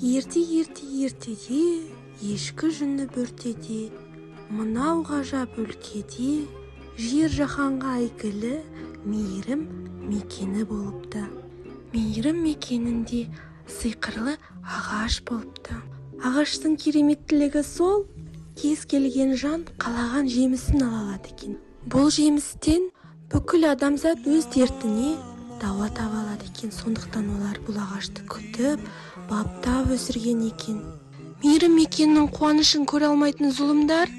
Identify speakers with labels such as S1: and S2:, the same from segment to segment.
S1: Ертеде ешкі жүні бөртеде, мынау ғажап өлкеде жер жаһанға әйгілі мейірім мекені болыпты. Мейірім мекенінде сиқырлы ағаш болыпты. Ағаштың кереметтілігі сол, кез келген жан қалаған жемісін ала алады екен. Бұл жемістен бүкіл адамзат өз дертіне дауа таба алады екен. Сондықтан олар бұл ағашты күтіп, баптап өсірген екен. Мейірім мекенінің қуанышын көре алмайтын зұлымдар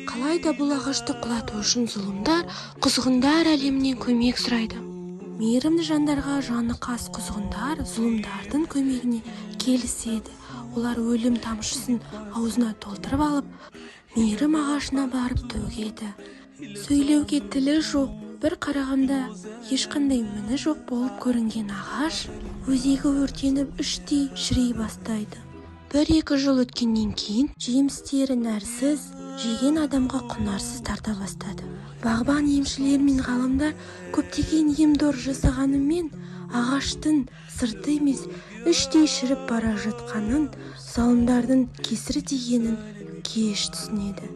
S1: қалайда бұл ағашты құлату үшін зұлымдар, құзғындар әлемінен көмек сұрайды. Мейірімді жандарға жаны қас құзғындар зұлымдардың көмегіне келіседі. Олар өлім тамшысын аузына толтырып алып, мейірім ағашына барып төгеді. Сөйлеуге тілі жоқ, бір қарағанда ешқандай міні жоқ болып көрінген ағаш өзегі өртеніп іштей шірей бастайды. 1-2 жыл өткеннен кейін жемістері нәрсіз, жеген адамға құнарсыз тарта бастады. Бағбан емшілер мен ғалымдар көптеген ем-дор жасағанымен ағаштың сырты емес, іштей шіріп бара жатқанын, залымдардың кесірі дегенін кеш түсінеді.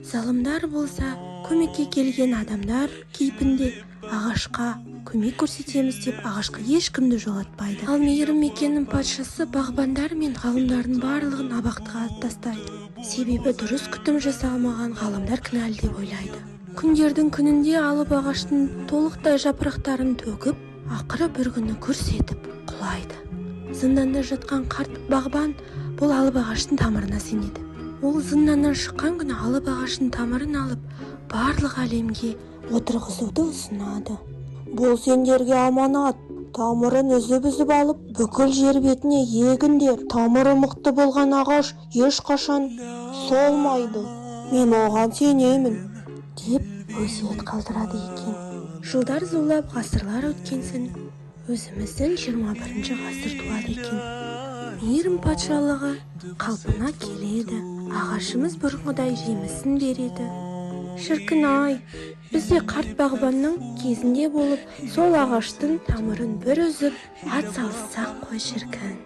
S1: Залымдар болса, көмекке келген адамдар кейпінде ағашқа көмек көрсетеміз деп ағашқа ешкімді жолатпайды. Ал мейірім мекенінің патшасы бағбандар мен ғалымдардың барлығын абақтыға тастайды. Себебі дұрыс күтім жасалмаған ғалымдар кінәлі деп ойлайды. Күндердің күнінде алып ағаштың толықтай жапырақтарын төгіп, ақыры бір күні күрс етіп құлайды. Зынданда жатқан қарт бағбан бұл алып ағаштың тамырына сенеді. Ол зынданнан шыққан күні алып ағаштың тамырын алып, барлық әлемге отырғызуды ұсынады. Бұл сендерге аманат, тамырын үзіп алып, бүкіл жер бетіне егіңдер. Тамыры мықты болған ағаш ешқашан солмайды. Мен оған сенемін, деп өсиет қалдырады екен. Жылдар зулап, ғасырлар өткенсін, өзіміздің 21 ғасыр туады екен. Мейірім патшалығы қалпына келеді. Ағашымыз бұрынғыдай жемісін береді. Шіркін-ай, бізде қарт бағбанның кезінде болып, сол ағаштың тамырын бір үзіп, ат салыссақ қой шіркін.